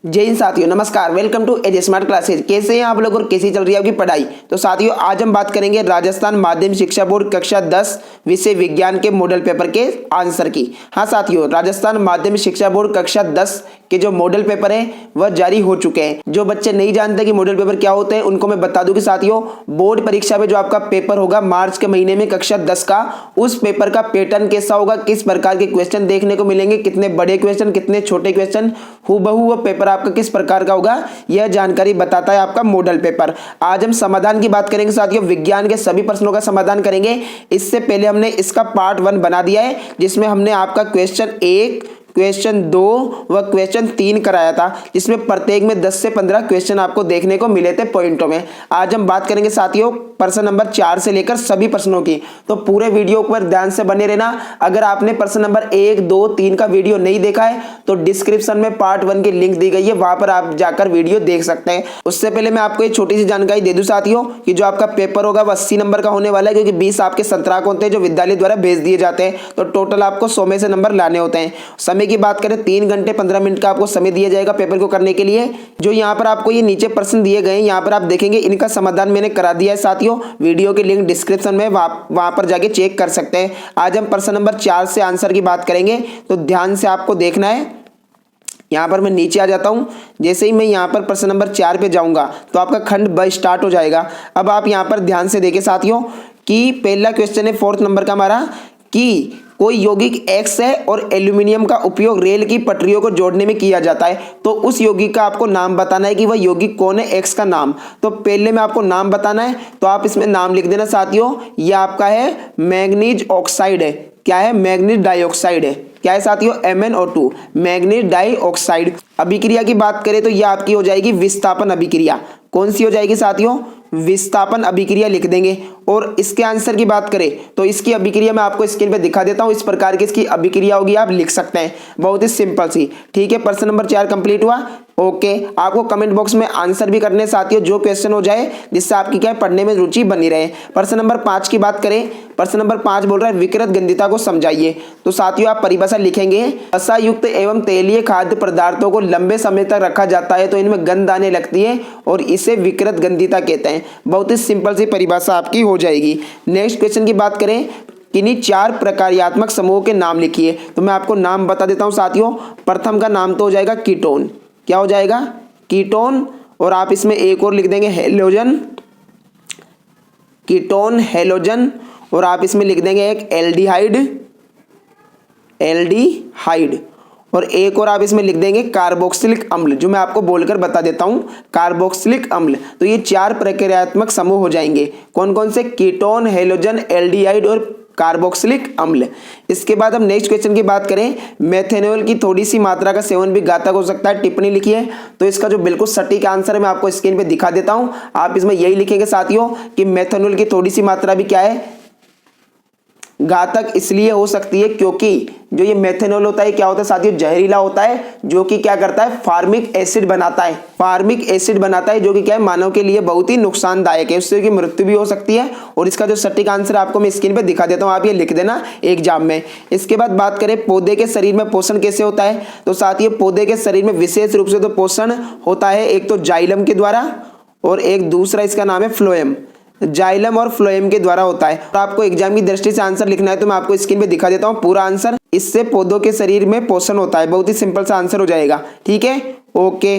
जय हिंद साथियों, नमस्कार। Welcome to edge smart classes. कैसे हैं आप लोग और कैसी चल रही है आपकी पढ़ाई। तो साथियों, आज हम बात करेंगे राजस्थान माध्यमिक शिक्षा बोर्ड कक्षा 10 विषय विज्ञान के मॉडल पेपर के आंसर की। हाँ साथियों, राजस्थान माध्यमिक शिक्षा बोर्ड कक्षा 10 के जो मॉडल पेपर है वह जारी हो चुके हैं। जो बच्चे नहीं जानते कि मॉडल पेपर क्या होते हैं उनको मैं बता दूं कि साथियों, बोर्ड परीक्षा में जो आपका पेपर होगा मार्च के महीने में कक्षा 10 का, उस पेपर का पैटर्न कैसा होगा, किस प्रकार के क्वेश्चन देखने को मिलेंगे, कितने बड़े क्वेश्चन, कितने छोटे क्वेश्चन, हूबहू वह पेपर आपका किस प्रकार का होगा, यह जानकारी बताता है आपका मॉडल पेपर। आज हम समाधान की बात करेंगे साथियों, विज्ञान के सभी प्रश्नों का समाधान करेंगे। इससे पहले हमने इसका पार्ट 1 बना दिया है, जिसमें हमने आपका क्वेश्चन 1, क्वेश्चन 2 व क्वेश्चन 3 कराया था, जिसमें प्रत्येक में 10 से 15 क्वेश्चन आपको देखने को मिले थे पॉइंटों में। आज हम बात करेंगे साथियों प्रश्न नंबर 4 से लेकर सभी प्रश्नों की, तो पूरे वीडियो पर ध्यान से बने रहना। अगर आपने प्रश्न नंबर 1, 2, 3 का वीडियो नहीं देखा है तो डिस्क्रिप्शन में पार्ट 1 की लिंक दी गई है, वहां पर आप जाकर वीडियो देख सकते हैं। उससे पहले मैं आपको एक छोटी सी जानकारी दे दूं साथियों कि जो आपका पेपर होगा वह 80 नंबर का होने वाला है, क्योंकि 20 आपके संतराक होते हैं जो विद्यालय द्वारा भेज दिए जाते हैं, तो टोटल आपको 100 में से नंबर लाने होते हैं। समय की बात करें 3 घंटे 15 मिनट का आपको समय दिया जाएगा पेपर को करने के लिए। जो यहाँ पर आपको ये नीचे प्रश्न दिए गए हैं, यहाँ पर आप देखेंगे इनका समाधान मैंने करा दिया है साथियों। वीडियो के लिंक डिस्क्रिप्शन में वहां पर जाके चेक कर सकते हैं। आज हम प्रश्न नंबर 4 से आंसर की बात करेंगे, तो ध्यान से आपको देखना है। यहाँ पर मैं नीचे आ जाता हूँ। जैसे ही मैं यहाँ पर प्रश्न नंबर 4 पे जाऊंगा तो आपका खंड ब स्टार्ट हो जाएगा। अब आप यहाँ पर ध्यान से देखें साथियों कि पहला क्वेश्चन है 4th नंबर का हमारा, कि कोई यौगिक X है और एल्यूमिनियम का उपयोग रेल की पटरियों को जोड़ने में किया जाता है, तो उस यौगिक का आपको नाम बताना है कि वह यौगिक कौन है, X का नाम। तो पहले में आपको नाम बताना है, तो आप इसमें नाम लिख देना साथियों। यह आपका है मैग्नीज ऑक्साइड है। क्या है? मैग्नीज डाइऑक्साइड है। क्या है साथियों? MnO2, manganese dioxide. अभिक्रिया की बात करें तो यह आपकी हो जाएगी विस्थापन अभिक्रिया। कौन सी हो जाएगी साथियों? विस्थापन अभिक्रिया लिख देंगे। और इसके आंसर की बात करें तो इसकी अभिक्रिया मैं आपको स्क्रीन पे दिखा देता हूं, इस प्रकार की इसकी अभिक्रिया होगी, आप लिख सकते हैं, बहुत ही सिंपल सी। ठीक है, प्रश्न नंबर 4 कंप्लीट हुआ। ओके, आपको कमेंट बॉक्स में आंसर भी करने साथियों, जो क्वेश्चन हो जाए जिससे आपकी क्या है पढ़ने में रुचि बनी रहे। प्रश्न नंबर 5 की बात करें, प्रश्न नंबर 5 बोल रहा है विकृत गंधिता को समझाइए। तो साथियों आप परिभाषा लिखेंगे, वसायुक्त एवं तेलीय खाद्य पदार्थों को लंबे समय तक रखा जाता है तो इनमें गंध आने लगती है और इसे विकृत गंधिता कहते हैं। बहुत ही सिंपल सी परिभाषा आपकी हो जाएगी। नेक्स्ट क्वेश्चन की बात करें, किन्हीं 4 प्रकार्यात्मक समूह के नाम लिखिए। तो मैं आपको नाम बता देता हूं साथियों। प्रथम का नाम तो हो जाएगा कीटोन। क्या हो जाएगा? कीटोन। और आप इसमें एक और लिख देंगे हैलोजन, कीटोन हैलोजन। और आप इसमें लिख देंगे एक एल्डिहाइड, एल्डिहाइड। और एक और आप इसमें लिख देंगे कार्बोक्सिलिक अम्ल, जो मैं आपको बोलकर बता देता हूं, कार्बोक्सिलिक अम्ल। तो ये 4 प्रक्रियात्मक समूह हो जाएंगे। कौन कौन से? कीटोन, हैलोजन, एल्डिहाइड और कार्बोक्सिलिक अम्ल। इसके बाद हम नेक्स्ट क्वेश्चन की बात करें, मेथेनॉल की थोड़ी सी मात्रा का सेवन भी घातक हो सकता है, टिप्पणी लिखिए। तो इसका जो बिल्कुल सटीक आंसर है मैं आपको स्क्रीन पे दिखा देता हूं। आप इसमें यही लिखेंगे साथियों कि मेथेनॉल की थोड़ी सी मात्रा भी क्या है, घातक इसलिए हो सकती है क्योंकि जो ये मेथेनॉल होता है क्या होता है साथियों, जहरीला होता है, जो कि क्या करता है, फार्मिक एसिड बनाता है। फार्मिक एसिड बनाता है जो कि क्या है, मानव के लिए बहुत ही नुकसानदायक है, उससे की मृत्यु भी हो सकती है। और इसका जो सटीक आंसर आपको मैं स्क्रीन पे दिखा देता हूं, आप ये लिख देना एग्जाम में। इसके बाद बात करें पौधे के शरीर में पोषण कैसे होता है। तो साथियों पौधे के शरीर में विशेष रूप से तो पोषण होता है, एक तो जाइलम के द्वारा और एक दूसरा इसका नाम है फ्लोएम। जाइलम और फ्लोएम के द्वारा होता है। और आपको एग्जाम की दृष्टि से आंसर लिखना है तो मैं आपको स्क्रीन पे दिखा देता हूं पूरा आंसर। इससे पौधों के शरीर में पोषण होता है, बहुत ही सिंपल सा आंसर हो जाएगा। ठीक है, ओके।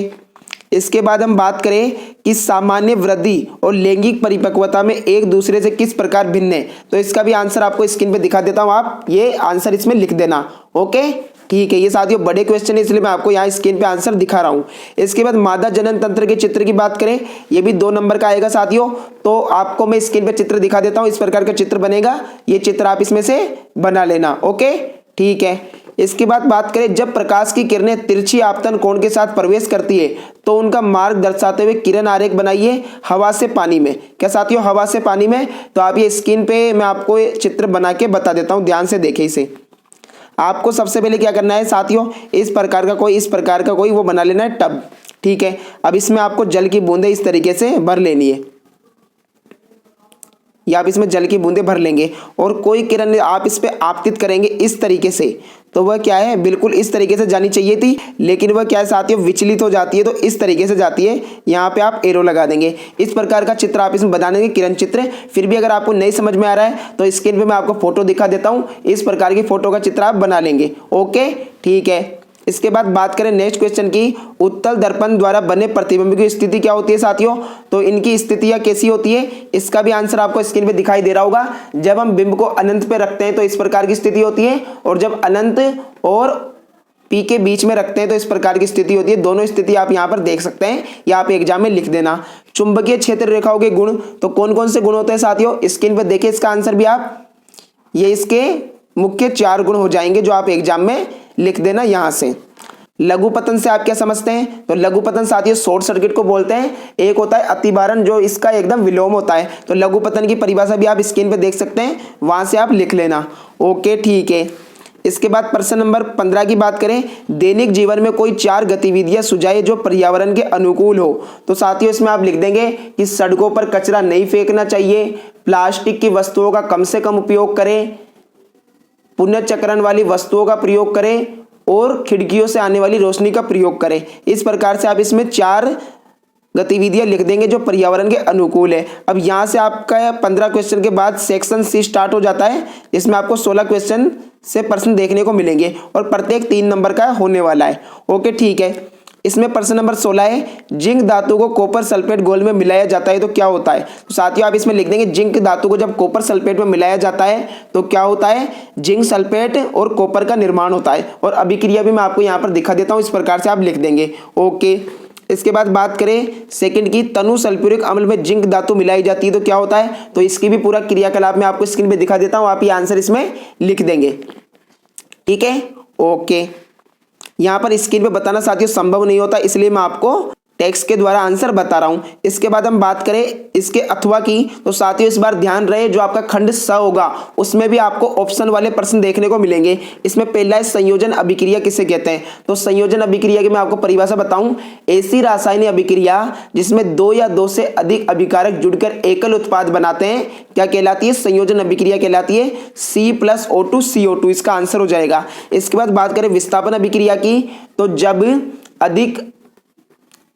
इसके बाद हम बात करें कि सामान्य वृद्धि और लैंगिक परिपक्वता में एक दूसरे से किस प्रकार भिन्न है। तो इसका भी आंसर आपको स्क्रीन पे दिखा देता हूं, आप ये आंसर इसमें लिख देना। ओके, ठीक है। ये साथियों बड़े क्वेश्चन है इसलिए मैं आपको यहाँ स्क्रीन पे आंसर दिखा रहा हूँ। इसके बाद मादा जनन तंत्र के चित्र की बात करें, ये भी 2 नंबर का आएगा साथियों। तो आपको मैं स्क्रीन पे चित्र दिखा देता हूँ, इस प्रकार का चित्र बनेगा, ये चित्र आप इसमें से बना लेना। ओके, ठीक है। इसके बाद बात करें, जब प्रकाश की किरणें तिरछी आपतन कोण के साथ प्रवेश करती है तो उनका मार्ग दर्शाते हुए किरण आरेख बनाइए हवा से पानी में। क्या साथियों, हवा से पानी में। तो आप ये स्क्रीन पे मैं आपको चित्र बना के बता देता हूँ, ध्यान से देखें इसे। आपको सबसे पहले क्या करना है साथियों, इस प्रकार का कोई वो बना लेना है टब। ठीक है, अब इसमें आपको जल की बूंदें इस तरीके से भर लेनी है। या आप इसमें जल की बूंदें भर लेंगे और कोई किरण आप इस पे आपतित करेंगे इस तरीके से, तो वह क्या है, बिल्कुल इस तरीके से जानी चाहिए थी, लेकिन वह क्या है साथियों, विचलित हो जाती है, तो इस तरीके से जाती है। यहाँ पे आप एरो लगा देंगे। इस प्रकार का चित्र आप इसमें बना देंगे, किरण चित्र। फिर भी अगर आपको नहीं समझ में आ रहा है तो स्क्रीन पे मैं आपको फोटो दिखा देता हूँ, इस प्रकार की फोटो का चित्र आप बना लेंगे। ओके, ठीक है। इसके बाद बात करें नेक्स्ट क्वेश्चन की, उत्तल दर्पण द्वारा बने प्रतिबिंब की स्थिति क्या होती है साथियों। तो इनकी स्थितियां कैसी होती है, इसका भी आंसर आपको स्क्रीन पे दिखाई दे रहा होगा। जब हम बिंब को अनंत पे रखते हैं तो इस प्रकार की स्थिति होती है, और जब अनंत और पी के बीच में रखते हैं तो इस प्रकार की स्थिति होती है। दोनों स्थिति आप यहाँ पर देख सकते हैं, या आप एग्जाम में लिख देना। चुंबकीय क्षेत्र रेखाओं के गुण, तो कौन कौन से गुण होते हैं साथियों, स्क्रीन पर देखिए इसका आंसर भी आप, ये इसके मुख्य 4 गुण हो जाएंगे जो आप एग्जाम में लिख देना यहां से। लघुपतन से आप क्या समझते हैं, तो लघुपतन साथियों शॉर्ट सर्किट को बोलते हैं। एक होता है अतिभारण जो इसका एकदम विलोम होता है, तो लघुपतन की परिभाषा भी आप स्क्रीन पे देख सकते हैं, वहां से आप लिख लेना। ओके, ठीक है। इसके बाद प्रश्न नंबर 15 की बात करें, दैनिक जीवन में कोई 4 गतिविधियां सुझाए जो पर्यावरण के अनुकूल हो। तो साथियों इसमें आप लिख देंगे कि सड़कों पर कचरा नहीं फेंकना चाहिए, प्लास्टिक की वस्तुओं का कम से कम उपयोग करें, पुनर्चक्रण वाली वस्तुओं का प्रयोग करें, और खिड़कियों से आने वाली रोशनी का प्रयोग करें। इस प्रकार से आप इसमें 4 गतिविधियां लिख देंगे जो पर्यावरण के अनुकूल है। अब यहां से आपका 15 क्वेश्चन के बाद सेक्शन सी स्टार्ट हो जाता है, जिसमें आपको 16 क्वेश्चन से प्रश्न देखने को मिलेंगे और प्रत्येक 3 नंबर का होने वाला है। ओके, ठीक है। इसमें प्रश्न नंबर 16 है, जिंक धातु को कॉपर सल्फेट घोल में मिलाया जाता है तो क्या होता है। तो साथियों आप इसमें लिख देंगे जिंक धातु को जब कॉपर सल्फेट में मिलाया जाता है तो क्या होता है, जिंक सल्फेट और कॉपर का निर्माण होता है। और अभिक्रिया भी मैं आपको यहाँ पर दिखा देता हूँ, इस प्रकार से आप लिख देंगे। ओके, इसके बाद बात करें सेकंड की, तनु सल्फ्यूरिक अम्ल में जिंक धातु मिलाई जाती है तो क्या होता है। तो इसकी भी पूरा क्रियाकलाप मैं आपको स्क्रीन पे दिखा देता हूँ, आप ये आंसर इसमें लिख देंगे। ठीक है, ओके। यहां पर स्क्रीन पे बताना साथियों संभव नहीं होता, इसलिए मैं आपको टेक्स्ट के द्वारा आंसर बता रहा हूं। इसके बाद हम बात करें इसके अथवा की, तो साथियों इस बार ध्यान रहे जो आपका खंड स होगा उसमें भी आपको ऑप्शन वाले प्रश्न देखने को मिलेंगे। इसमें पहला है संयोजन अभिक्रिया किसे कहते हैं। तो संयोजन अभिक्रिया की मैं आपको परिभाषा बताऊं, ऐसी रासायनिक अभिक्रिया जिसमें 2 या 2 से अधिक अभिकारक जुड़कर एकल उत्पाद बनाते हैं, क्या कहलाती है, संयोजन अभिक्रिया कहलाती है। C+O2 CO2 इसका आंसर हो जाएगा। इसके बाद बात करें विस्थापन अभिक्रिया की, तो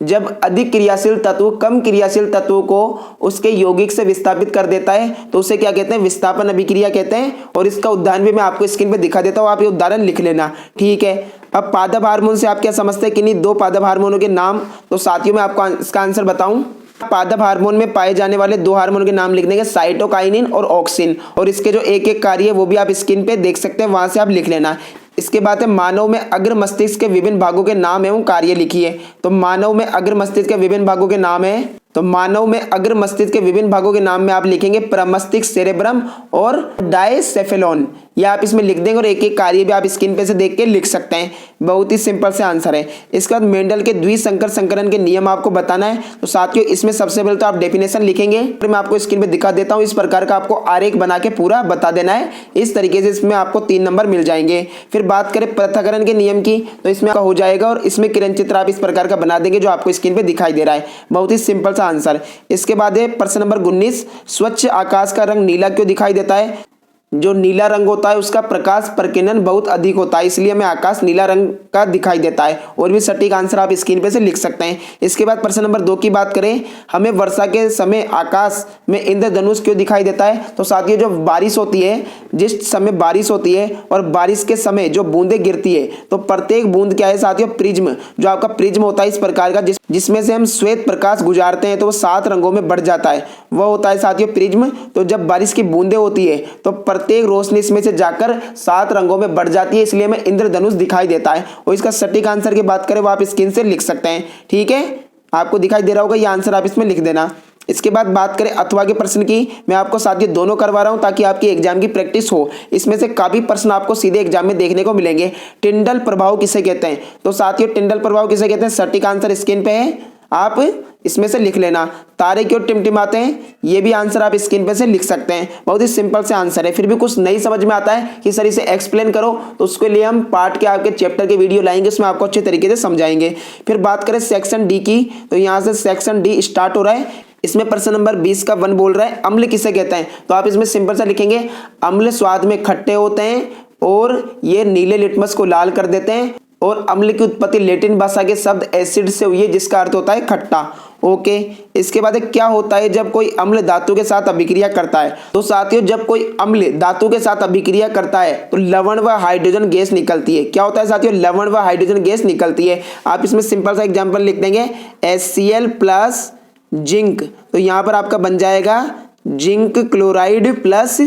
जब अधिक क्रियाशील तत्व कम क्रियाशील तत्व को उसके यौगिक से विस्थापित कर देता है तो उसे क्या कहते हैं, विस्थापन अभिक्रिया कहते हैं। और इसका उदाहरण भी मैं आपको स्क्रीन पे दिखा देता हूं, आप ये उदाहरण लिख लेना। ठीक है। अब पादप हार्मोन से आप क्या समझते हैं, किन्हीं 2 पादप हार्मोनों के नाम। तो साथियों मैं आपको इसका आंसर बताऊं, पादप हार्मोन में पाए जाने वाले 2 हार्मोन के नाम लिख देंगे, साइटोकाइनिन और ऑक्सिन, और इसके जो एक एक कार्य है वो भी आप स्क्रीन पे देख सकते हैं, वहां से आप लिख लेना। इसके बाद है मानव में अग्र मस्तिष्क के विभिन्न भागों के नाम एवं कार्य लिखिए। तो मानव में अग्र मस्तिष्क के विभिन्न भागों के नाम है, तो मानव में अग्र मस्तिष्क के विभिन्न भागों के नाम में आप लिखेंगे प्रमस्तिष्क, सेरेब्रम और डायसेफेलॉन, या आप इसमें लिख देंगे और एक एक कार्य भी आप स्क्रीन पे से देख के लिख सकते हैं। बहुत ही सिंपल से आंसर है। इसके बाद मेंडल के द्विसंकर संकरण के नियम आपको बताना है। तो साथियों इसमें सबसे पहले तो आप डेफिनेशन लिखेंगे, फिर मैं आपको स्क्रीन पे दिखा देता हूँ, इस प्रकार का आपको आरेख बना के पूरा बता देना है। इस तरीके से इसमें आपको 3 नंबर मिल जाएंगे। फिर बात करें पृथक्करण के नियम की, तो इसमें आपका हो जाएगा, और इसमें किरण चित्र आप इस प्रकार का बना देंगे जो आपको स्क्रीन पे दिखाई दे रहा है। बहुत ही सिंपल सा आंसर। इसके बाद है प्रश्न नंबर 19, स्वच्छ आकाश का रंग नीला क्यों दिखाई देता है। जो नीला रंग होता है उसका प्रकाश प्रकीर्णन बहुत अधिक होता है, इसलिए हमें आकाश नीला रंग का दिखाई देता है। और भी सटीक आंसर आप स्क्रीन पे से लिख सकते हैं। इसके बाद प्रश्न नंबर 2 की बात करें, हमें वर्षा के समय आकाश में इंद्रधनुष क्यों दिखाई देता है। तो साथियों जो बारिश होती है, जिस समय बारिश होती है और बारिश के समय जो बूंदें गिरती है, तो प्रत्येक बूंद क्या है साथियों, प्रिज्म, जो आपका प्रिज्म होता है इस प्रकार का, जिसमें से हम श्वेत प्रकाश गुजारते हैं तो वो 7 रंगों में बढ़ जाता है, वह होता है साथियों प्रिज्म। तो जब बारिश की बूंदें होती है तो प्रत्येक रोशनी इसमें से जाकर 7 रंगों में बढ़ जाती है, इसलिए हमें इंद्रधनुष दिखाई देता है। और इसका सटीक आंसर की बात करें वो आप स्क्रीन से लिख सकते हैं। ठीक है, आपको दिखाई दे रहा होगा, ये आंसर आप इसमें लिख देना। इसके बाद बात करें अथवा के प्रश्न की, मैं आपको साथियों दोनों करवा रहा हूं ताकि आपकी एग्जाम की प्रैक्टिस हो। इसमें से काफी प्रश्न आपको सीधे एग्जाम में देखने को मिलेंगे। टिंडल प्रभाव किसे कहते हैं। तो साथियों टिंडल प्रभाव किसे कहते हैं, सटीक आंसर स्क्रीन पे है, आप इसमें से लिख लेना। तारे क्यों टिमटिमाते हैं, ये भी आंसर आप स्क्रीन पे से लिख सकते हैं। बहुत ही सिंपल से आंसर है। फिर भी कुछ नहीं समझ में आता है कि सर इसे एक्सप्लेन करो, तो उसके लिए हम पार्ट के आपके चैप्टर के वीडियो लाएंगे, उसमें आपको अच्छे तरीके से समझाएंगे। फिर बात करें सेक्शन डी की, तो यहाँ से सेक्शन डी स्टार्ट हो रहा है। इसमें प्रश्न नंबर 20 का 1 बोल रहा है अम्ल किसे कहते हैं, तो आप इसमें सिंपल सा लिखेंगे अम्ल स्वाद में खट्टे होते हैं और ये नीले लिटमस को लाल कर देते हैं, और अम्ल की उत्पत्ति लैटिन भाषा के शब्द एसिड से हुई है जिसका अर्थ होता है खट्टा। ओके, इसके बाद क्या होता है जब कोई अम्ल धातु के साथ अभिक्रिया करता है, तो साथियों जब कोई अम्ल धातु के साथ अभिक्रिया करता है तो लवण व हाइड्रोजन गैस निकलती है। क्या होता है साथियों, लवण व हाइड्रोजन गैस निकलती है। आप इसमें सिंपल सा एग्जांपल लिख देंगे HCl प्लस जिंक, तो यहाँ पर आपका बन जाएगा जिंक क्लोराइड प्लस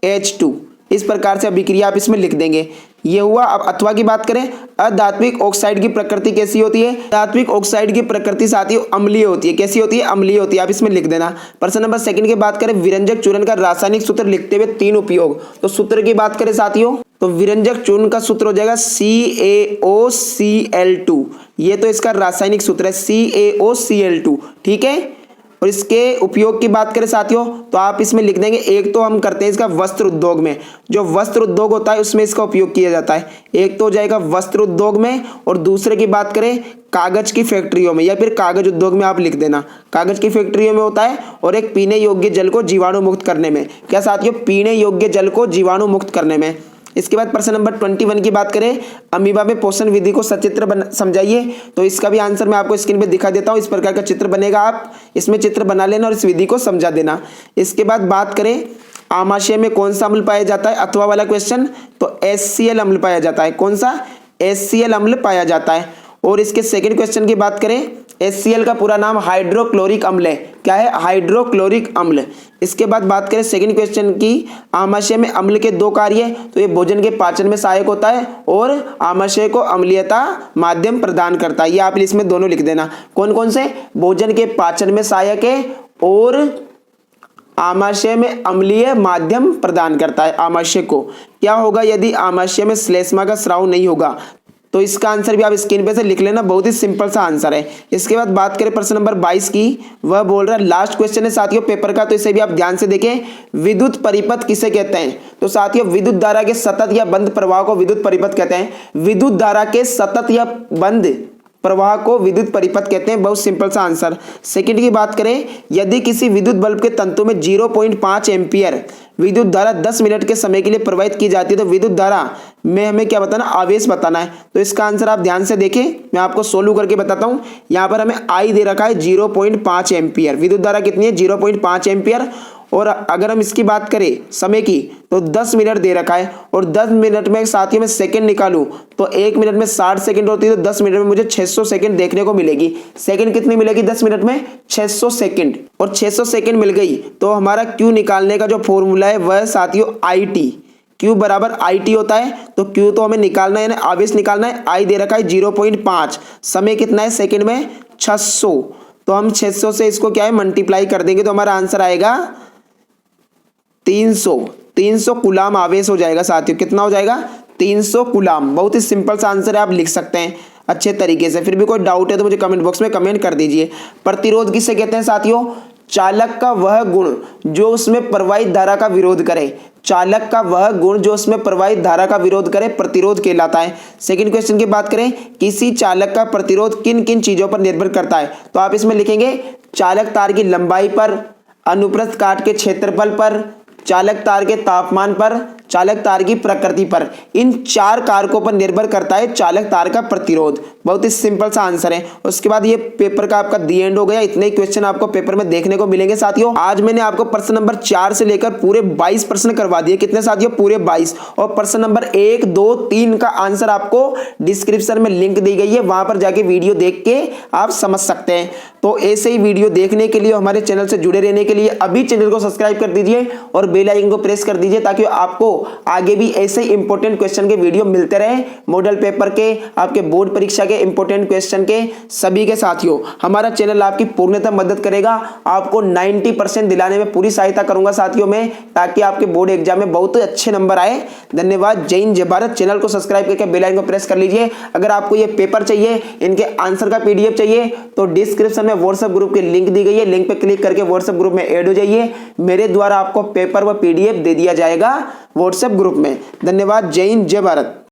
H2। इस प्रकार से अभिक्रिया आप इसमें लिख देंगे। ये हुआ। अब अथवा की बात करें, अधात्विक ऑक्साइड की प्रकृति कैसी होती है, धात्विक ऑक्साइड की प्रकृति साथियों अम्लीय होती है। कैसी होती है, अम्लीय होती है। आप इसमें लिख देना। प्रश्न नंबर 2 की बात करें, विरंजक चूर्ण का रासायनिक सूत्र लिखते हुए 3 उपयोग, तो सूत्र की बात करें साथियों तो विरंजक चूर्ण का सूत्र हो जाएगा CaOCl2। ये तो इसका रासायनिक सूत्र है CaOCl2, ठीक है। और इसके उपयोग की बात करें साथियों तो आप इसमें लिख देंगे, एक तो हम करते हैं इसका वस्त्र उद्योग में, जो वस्त्र उद्योग होता है उसमें इसका उपयोग किया जाता है। एक तो हो जाएगा वस्त्र उद्योग में, और दूसरे की बात करें कागज की फैक्ट्रियों में या फिर कागज उद्योग में आप लिख देना, कागज की फैक्ट्रियों में होता है। और एक पीने योग्य जल को जीवाणु मुक्त करने में। क्या साथियों, पीने योग्य जल को जीवाणु मुक्त करने में। इसके बाद प्रश्न नंबर 21 की बात करें, अमीबा में पोषण विधि को सचित्र समझाइए, तो इसका भी आंसर मैं आपको स्क्रीन पे दिखा देता हूं। इस प्रकार का चित्र बनेगा, आप इसमें चित्र बना लेना और इस विधि को समझा देना। इसके बाद बात करें आमाशय में कौन सा अम्ल पाया जाता है, अथवा वाला क्वेश्चन, तो HCl अम्ल पाया जाता है। कौन सा, HCl अम्ल पाया जाता है। और इसके सेकंड क्वेश्चन की बात करें, HCl का पूरा नाम हाइड्रोक्लोरिक अम्ल है। क्या है, हाइड्रोक्लोरिक अम्ल। इसके बाद बात करें सेकंड क्वेश्चन की, आमाशय में अम्ल के 2 कार्य है, तो ये भोजन के पाचन में सहायक होता है और आमाशय को अम्लीयता माध्यम प्रदान करता है। ये आप इसमें दोनों लिख देना, कौन कौन से, भोजन के पाचन में सहायक है और आमाशय में अम्लीय माध्यम प्रदान करता है आमाशय को। क्या होगा यदि आमाशय में श्लेष्मा का स्राव नहीं होगा, तो इसका आंसर भी आप स्क्रीन पे से लिख लेना, बहुत ही सिंपल सा आंसर है। इसके बाद बात करें प्रश्न नंबर 22 की, वह बोल रहा है, लास्ट क्वेश्चन है साथियों पेपर का, तो इसे भी आप ध्यान से देखें, विद्युत परिपथ किसे कहते हैं, तो साथियों विद्युत धारा के सतत या बंद प्रवाह को विद्युत परिपथ कहते हैं। विद्युत धारा के सतत या बंद प्रवाह को विद्युत परिपथ कहते हैं, बहुत सिंपल सा आंसर। सेकंड की बात करें, यदि किसी विद्युत बल्ब के तंतु में 0.5 एम्पियर विद्युत धारा 10 मिनट के समय के लिए प्रवाहित की जाती है, तो विद्युत धारा में हमें क्या बताना, आवेश बताना है। तो इसका आंसर आप ध्यान से देखें, मैं आपको सोल्व करके बताता हूं। यहाँ पर हमें आई दे रखा है 0.5 एम्पियर, विद्युत धारा कितनी है, 0.5 एम्पियर। और अगर हम इसकी बात करें समय की, तो 10 मिनट दे रखा है, और 10 मिनट में साथियों में सेकंड निकालूं तो 1 मिनट में 60 सेकंड होती है, तो 10 मिनट में मुझे 600 सेकंड देखने को मिलेगी। सेकंड कितनी मिलेगी 10 मिनट में, 600 सेकंड। और 600 सेकंड मिल गई तो हमारा Q निकालने का जो फॉर्मूला है वह साथियों IT, Q बराबर IT होता है। तो Q तो हमें निकालना है ना, आवेश निकालना है। I दे रखा है 0.5, समय कितना है सेकंड में 600, तो हम 600 से इसको क्या है मल्टीप्लाई कर देंगे, तो हमारा आंसर आएगा 300 कूलाम आवेश हो जाएगा साथियों। कितना हो जाएगा, 300 कूलाम। बहुत ही सिंपल सा आंसर है, आप लिख सकते हैं अच्छे तरीके से। फिर भी कोई डाउट है तो मुझे कमेंट बॉक्स में कमेंट कर दीजिए। प्रतिरोध किसे कहते हैं साथियों, चालक का वह गुण जो उसमें प्रवाहित धारा का विरोध करे, चालक का वह गुण जो उसमें प्रवाहित धारा का विरोध करे प्रतिरोध कहलाता है। सेकंड क्वेश्चन की बात करें, किसी चालक का प्रतिरोध किन किन चीजों पर निर्भर करता है, तो आप इसमें लिखेंगे चालक तार की लंबाई पर, अनुप्रस्थ काट के क्षेत्रफल पर, चालक तार के तापमान पर, चालक तार की प्रकृति पर। इन 4 कारकों पर निर्भर करता है चालक तार का प्रतिरोध। बहुत ही सिंपल सा आंसर है। उसके बाद ये पेपर का आपका दी एंड हो गया। इतने ही क्वेश्चन आपको पेपर में देखने को मिलेंगे साथियों। आज मैंने आपको प्रश्न नंबर 4 से लेकर पूरे 22 प्रश्न करवा दिए। कितने साथियों, पूरे 22। और प्रश्न नंबर 1, 2, 3 का आंसर आपको डिस्क्रिप्शन में लिंक दी गई है, वहां पर जाके वीडियो देख के आप समझ सकते हैं। तो ऐसे ही वीडियो देखने के लिए, हमारे चैनल से जुड़े रहने के लिए अभी चैनल को सब्सक्राइब कर दीजिए और बेल आइकन को प्रेस कर दीजिए, ताकि आपको आगे भी ऐसे इंपॉर्टेंट क्वेश्चन के वीडियो मिलते रहे। मॉडल पेपर के, आपके बोर्ड परीक्षा के इंपॉर्टेंट क्वेश्चन के, सभी के साथियों हमारा चैनल आपकी पूर्णतः मदद करेगा। आपको 90% दिलाने में पूरी सहायता करूंगा साथियों में, ताकि आपके बोर्ड एग्जाम में बहुत अच्छे नंबर आए। धन्यवाद। जय हिंद, जय भारत। चैनल को सब्सक्राइब करके बेल आइकन को प्रेस कर लीजिए। अगर आपको ये पेपर चाहिए, इनके आंसर का PDF चाहिए, तो डिस्क्रिप्शन में व्हाट्सएप ग्रुप की लिंक दी गई है, लिंक पे क्लिक करके व्हाट्सएप ग्रुप में ऐड हो जाइए। मेरे द्वारा आपको पेपर व PDF दे दिया जाएगा व्हाट्सएप ग्रुप में। धन्यवाद। जय हिंद, जय भारत।